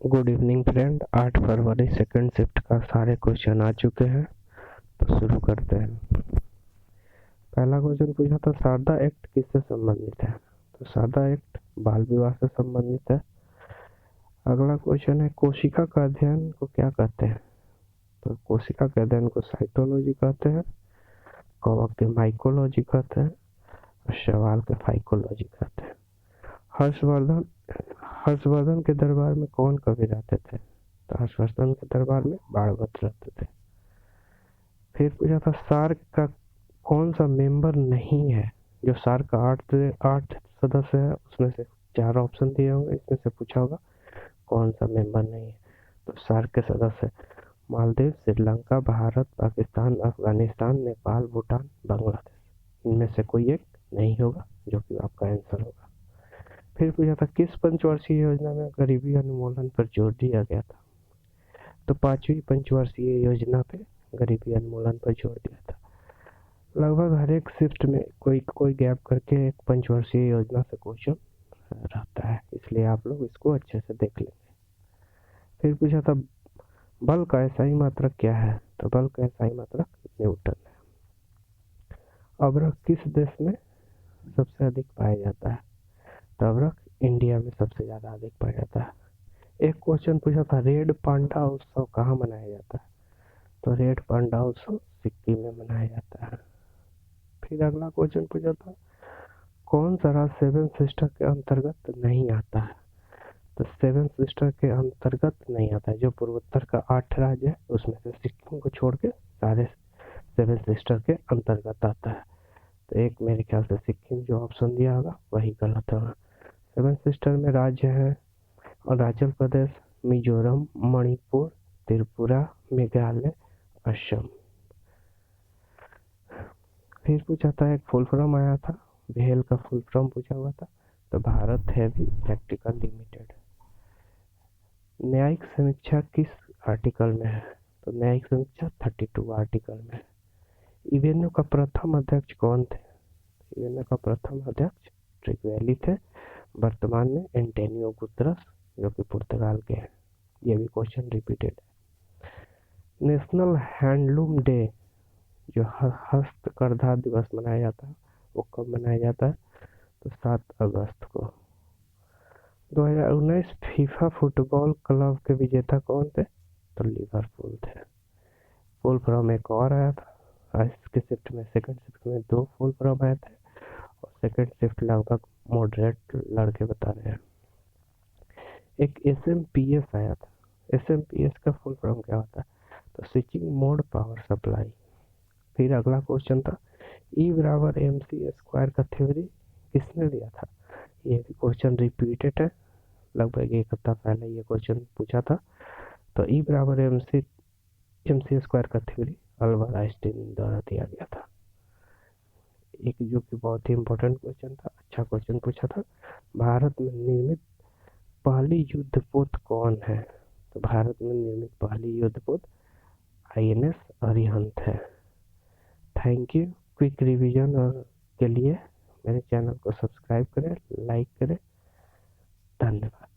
Good evening friend. 8 फरवरी second shift का सारे question आ चुके हैं, तो शुरू करते हैं। पहला क्वेश्चन पूछा था शारदा एक्ट किससे संबंधित है, तो शारदा एक्ट बाल विवाह से संबंधित है। अगला क्वेश्चन है कोशिका का अध्ययन को क्या कहते हैं, तो कोशिका के अध्ययन को साइटोलॉजी कहते हैं, कवक के माइकोलॉजी कहते हैं और शैवाल के फाइकोलॉजी कहते हैं। हर्षवर्धन हर्षवर्धन के दरबार में कौन कवि रहते थे, तो हर्षवर्धन के दरबार में बाणभट्ट रहते थे। फिर पूछा था सार्क का कौन सा मेंबर नहीं है, जो सार्क का आठ सदस्य है उसमें से 4 ऑप्शन दिए होंगे, इसमें से पूछा होगा कौन सा मेंबर नहीं है। तो सार्क के सदस्य मालदीव, श्रीलंका, भारत, पाकिस्तान, अफगानिस्तान, नेपाल, भूटान, बांग्लादेश। इनमें से कोई एक नहीं होगा, जो कि आपका आंसर होगा। फिर पूछा था किस पंचवर्षीय योजना में गरीबी उन्मूलन पर जोर दिया गया था, तो 5वीं पंचवर्षीय योजना पे गरीबी उन्मूलन पर जोर दिया था। लगभग हर एक शिफ्ट में कोई गैप करके एक पंचवर्षीय योजना से क्वेश्चन रहता है, इसलिए आप लोग इसको अच्छे से देख लेंगे। फिर पूछा था बल का SI मात्रक क्या है, तो बल का SI मात्रक न्यूटन है। अवरक किस देश में सबसे अधिक पाया जाता है, तो अवरक इंडिया में सबसे ज़्यादा अधिक पाया जाता है। एक क्वेश्चन पूछा था रेड पांडा उत्सव कहाँ मनाया जाता है, तो रेड पांडा उत्सव सिक्किम में मनाया जाता है। फिर अगला क्वेश्चन पूछा था कौन सा राज्य 7 सिस्टर के अंतर्गत नहीं आता है, तो 7 सिस्टर के अंतर्गत नहीं आता है। जो पूर्वोत्तर का 8 राज्य है उसमें से सिक्किम को छोड़ के सारे 7 सिस्टर के अंतर्गत आता है। तो एक मेरे ख्याल से सिक्किम जो ऑप्शन दिया होगा वही गलत होगा। 7 सिस्टर में राज्य है अरुणाचल प्रदेश, मिजोरम, मणिपुर, त्रिपुरा, मेघालय, असम। फिर पूछा था एक फुल फॉर्म आया था, भेल का फुल फॉर्म पूछा हुआ था, तो भारत हैवी इलेक्ट्रिकल लिमिटेड। न्यायिक समीक्षा किस आर्टिकल में है, तो न्यायिक समीक्षा 32 आर्टिकल में है। ईवेन्यू का प्रथम अध्यक्ष कौन थे, ईवेन्यू का प्रथम अध्यक्ष ट्रिगवेली थे। वर्तमान में एंटोनियो गुतरस जो कि पुर्तगाल के हैं। ये भी क्वेश्चन रिपीटेड है। नेशनल हैंडलूम डे जो हस्तकरघा दिवस मनाया जाता है वो कब मनाया जाता है, तो 7 अगस्त को। 2019 फीफा फुटबॉल क्लब के विजेता कौन थे, तो लिवरपूल थे। फुल फॉर्म एक और आया था इसके शिफ्ट में, सेकंड शिफ्ट में 2 फुल फॉर्म आए थे और सेकंड शिफ्ट लगभग मॉडरेट लड़के बता रहे हैं। एक SMPS आया था, SMPS का फुल फॉर्म क्या होता है, तो स्विचिंग मोड पावर सप्लाई। फिर अगला क्वेश्चन था E=MC² का थ्योरी किसने दिया था, ये भी क्वेश्चन रिपीटेड है, लगभग 1 हफ्ता पहले ये क्वेश्चन पूछा था। तो E=MC² का थ्योरी अल्बर्ट आइंस्टीन द्वारा दिया गया था। एक जो कि बहुत ही इम्पोर्टेंट क्वेश्चन था, अच्छा क्वेश्चन पूछा था, भारत में निर्मित पहली युद्धपोत कौन है, तो भारत में निर्मित पहली युद्धपोत INS अरिहंत है। Thank you. क्विक रिवीजन और के लिए मेरे चैनल को सब्सक्राइब करें, लाइक करें। धन्यवाद।